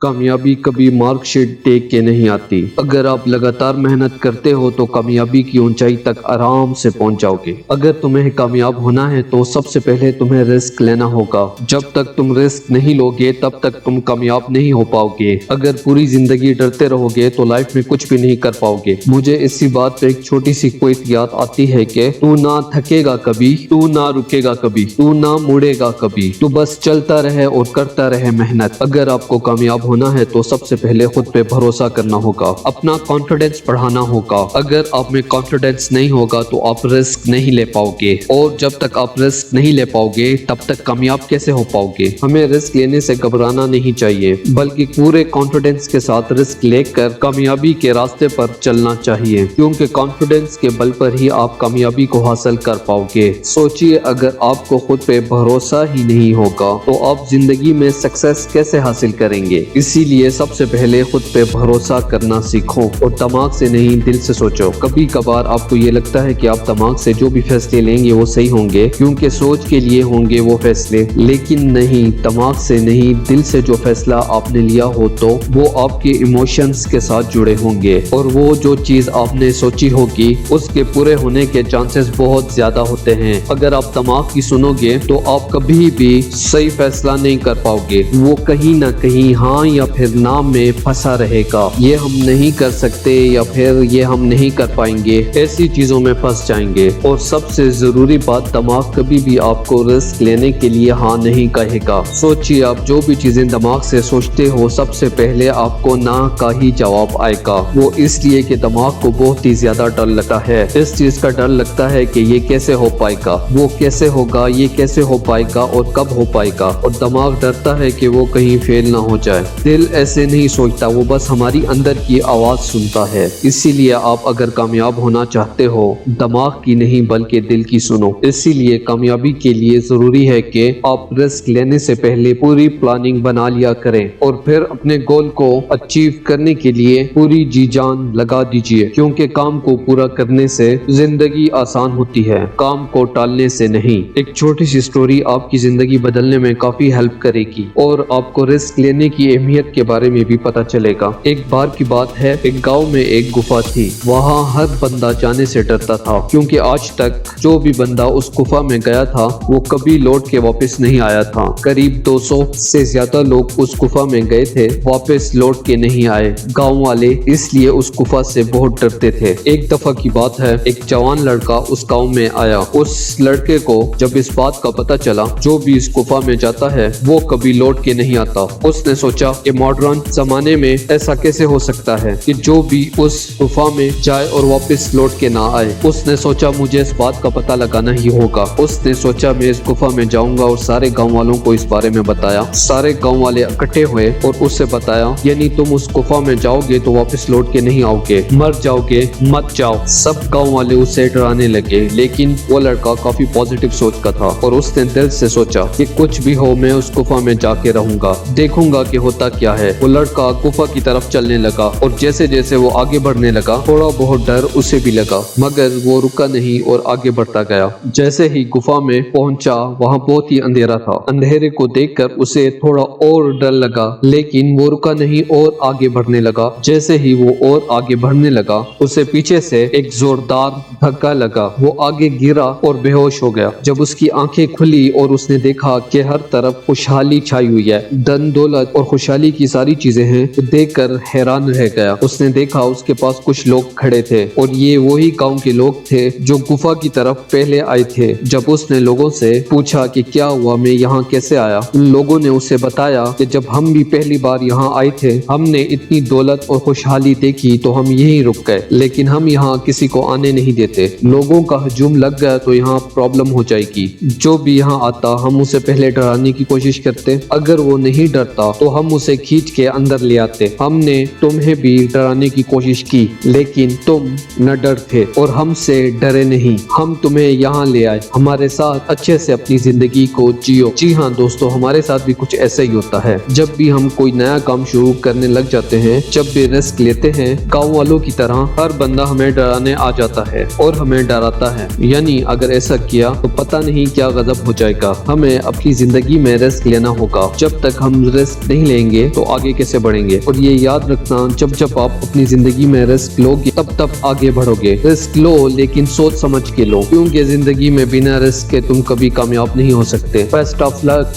کامیابی کبھی mark sheet دیکھ کے نہیں آتی۔ اگر آپ لگاتار محنت کرتے ہو تو کامیابی کی اونچائی تک آرام سے پہنچ جاؤ گے۔ اگر تمہیں کامیاب ہونا ہے تو سب سے پہلے تمہیں رسک لینا ہوگا۔ جب تک تم رسک نہیں لو گے تب تک تم کامیاب نہیں ہو پاؤ گے۔ اگر پوری زندگی ڈرتے رہو گے تو لائف میں کچھ بھی نہیں کر پاؤ گے۔ مجھے اسی بات پہ ایک چھوٹی سی کوئٹ یاد آتی ہے کہ تو نہ تھکے گا کبھی، تو نہ رکے گا کبھی، تو نہ مڑے گا کبھی، تو بس چلتا رہے اور کرتا رہے محنت۔ اگر آپ کو کامیاب ہونا ہے تو سب سے پہلے خود پہ بھروسہ کرنا ہوگا، اپنا کانفیڈنس بڑھانا ہوگا۔ اگر آپ میں کانفیڈنس نہیں ہوگا تو آپ رسک نہیں لے پاؤ گے، اور جب تک آپ رسک نہیں لے پاؤ گے تب تک کامیاب کیسے ہو پاؤ گے؟ ہمیں رسک لینے سے گھبرانا نہیں چاہیے، بلکہ پورے کانفیڈنس کے ساتھ رسک لے کر کامیابی کے راستے پر چلنا چاہیے، کیونکہ کانفیڈنس کے بل پر ہی آپ کامیابی کو حاصل کر پاؤ گے۔ سوچئے، اگر آپ کو خود پہ بھروسہ ہی نہیں ہوگا تو آپ زندگی میں سکسیس کیسے حاصل کریں گے؟ اسی لیے سب سے پہلے خود پہ بھروسہ کرنا سیکھو، اور دماغ سے نہیں دل سے سوچو۔ کبھی کبھار آپ کو یہ لگتا ہے کہ آپ دماغ سے جو بھی فیصلے لیں گے وہ صحیح ہوں گے، کیونکہ سوچ کے لیے ہوں گے وہ فیصلے، لیکن نہیں، دماغ سے نہیں دل سے جو فیصلہ آپ نے لیا ہو تو وہ آپ کے ایموشنز کے ساتھ جڑے ہوں گے، اور وہ جو چیز آپ نے سوچی ہوگی اس کے پورے ہونے کے چانسز بہت زیادہ ہوتے ہیں۔ اگر آپ دماغ کی سنو گے تو آپ کبھی بھی صحیح فیصلہ نہیں کر پاؤ گے، وہ کہیں نہ کہیں ہاں یا پھر نہ میں پھنسا رہے گا، یہ ہم نہیں کر سکتے یا پھر یہ ہم نہیں کر پائیں گے، ایسی چیزوں میں پھنس جائیں گے۔ اور سب سے ضروری بات، دماغ کبھی بھی آپ کو رسک لینے کے لیے ہاں نہیں کہے گا۔ سوچئے، آپ جو بھی چیزیں دماغ سے سوچتے ہو سب سے پہلے آپ کو نہ کا ہی جواب آئے گا، وہ اس لیے کہ دماغ کو بہت ہی زیادہ ڈر لگتا ہے، اس چیز کا ڈر لگتا ہے کہ یہ کیسے ہو پائے گا، وہ کیسے ہوگا، یہ کیسے ہو پائے گا اور کب ہو پائے گا، اور دماغ ڈرتا ہے کہ وہ کہیں فیل نہ ہو جائے۔ دل ایسے نہیں سوچتا، وہ بس ہماری اندر کی آواز سنتا ہے۔ اسی لیے آپ اگر کامیاب ہونا چاہتے ہو دماغ کی نہیں بلکہ دل کی سنو۔ اسی لیے کامیابی کے لیے ضروری ہے کہ آپ رسک لینے سے پہلے پوری پلاننگ بنا لیا کریں، اور پھر اپنے گول کو اچیو کرنے کے لیے پوری جی جان لگا دیجئے، کیونکہ کام کو پورا کرنے سے زندگی آسان ہوتی ہے، کام کو ٹالنے سے نہیں۔ ایک چھوٹی سی سٹوری آپ کی زندگی بدلنے میں کافی ہیلپ کرے گی، اور آپ کو رسک لینے کی اہمیت کے بارے میں بھی پتہ چلے گا۔ ایک بار کی بات ہے، ایک گاؤں میں ایک گفا تھی، وہاں ہر بندہ جانے سے ڈرتا تھا، کیونکہ آج تک جو بھی بندہ اس گفا میں گیا تھا وہ کبھی لوٹ کے واپس نہیں آیا تھا۔ قریب 200 سے زیادہ لوگ اس گفا میں گئے تھے، واپس لوٹ کے نہیں آئے۔ گاؤں والے اس لیے اس گفا سے بہت ڈرتے تھے۔ ایک دفعہ کی بات ہے، ایک جوان لڑکا اس گاؤں میں آیا۔ اس لڑکے کو جب اس بات کا پتہ چلا جو بھی اس گفا میں جاتا ہے وہ کبھی لوٹ کے نہیں آتا، اس نے سوچا کہ ماڈرن زمانے میں ایسا کیسے ہو سکتا ہے کہ جو بھی اس گفا میں جائے اور واپس لوٹ کے نہ آئے۔ اس نے سوچا مجھے اس بات کا پتہ لگانا ہی ہوگا۔ اس نے سوچا میں اس گفا میں جاؤں گا، اور سارے گاؤں والوں کو اس بارے میں بتایا۔ سارے گاؤں والے اکٹھے ہوئے اور اس سے بتایا، یعنی تم اس گفا میں جاؤ گے تو واپس لوٹ کے نہیں آؤ گے، مر جاؤ گے، مت جاؤ۔ سب گاؤں والے اسے ڈرانے لگے، لیکن وہ لڑکا کافی پازیٹیو سوچ کا تھا، اور اس نے دل سے سوچا کہ کچھ بھی ہو میں اس گفا میں جا کے رہوں گا، دیکھوں گا کہ ہوتا کیا ہے۔ وہ لڑکا گفا کی طرف چلنے لگا، اور جیسے جیسے وہ آگے بڑھنے لگا تھوڑا بہت ڈر اسے بھی لگا، مگر وہ رکا نہیں اور آگے بڑھتا گیا۔ جیسے ہی گفا میں پہنچا وہاں بہت ہی اندھیرا تھا۔ اندھیرے کو دیکھ کر اسے تھوڑا اور ڈر لگا، لیکن وہ رکا نہیں اور آگے بڑھنے لگا۔ جیسے ہی وہ اور آگے بڑھنے لگا اسے پیچھے سے ایک زوردار دھکا لگا، وہ آگے گرا اور بے ہوش ہو گیا۔ جب اس کی آنکھیں کھلی اور اس نے دیکھا کہ ہر طرف خوشحالی چھائی ہوئی ہے، دھن دولت اور خوشحالی کی ساری چیزیں ہیں، دیکھ کر حیران رہ گیا۔ اس نے دیکھا اس کے پاس کچھ لوگ کھڑے تھے، اور یہ وہی گاؤں کے لوگ تھے جو گفا کی طرف پہلے آئے تھے۔ جب اس نے لوگوں سے پوچھا کہ کیا ہوا، میں یہاں کیسے آیا، ان لوگوں نے اسے بتایا کہ جب ہم بھی پہلی بار یہاں آئے تھے ہم نے اتنی دولت اور خوشحالی دیکھی تو ہم یہیں رک گئے، لیکن ہم یہاں کسی کو آنے نہیں دیتے، لوگوں کا ہجوم لگ گیا تو یہاں پرابلم ہو جائے گی۔ جو بھی یہاں آتا ہم اسے پہلے ڈرانے کی کوشش کرتے، اگر وہ نہیں ڈرتا تو ہم اسے کھینچ کے اندر لے آتے۔ ہم نے تمہیں بھی ڈرانے کی کوشش کی لیکن تم نہ ڈر تھے اور ہم سے ڈرے نہیں، ہم تمہیں یہاں لے آئے، ہمارے ساتھ اچھے سے اپنی زندگی کو جیو۔ جی ہاں دوستو، ہمارے ساتھ بھی کچھ ایسا ہی ہوتا ہے۔ جب بھی ہم کوئی نیا کام شروع کرنے لگ جاتے ہیں، جب بھی رسک لیتے ہیں، گاؤں والوں کی طرح ہر بندہ ہمیں ڈرانے آ جاتا ہے اور ہمیں ڈراتا ہے، یعنی اگر ایسا کیا تو پتہ نہیں کیا غضب ہو جائے گا۔ ہمیں اپنی زندگی میں رسک لینا ہوگا، جب تک ہم رسک نہیں لیں گے گے تو آگے کیسے بڑھیں گے. اور یہ یاد رکھنا جب جب آپ اپنی زندگی میں رسک لو گے تب آگے بڑھو گے. رسک لو لیکن سوچ سمجھ کے لو, کیونکہ زندگی میں بنا رسک کے تم کبھی کامیاب نہیں ہو سکتے. Best of look.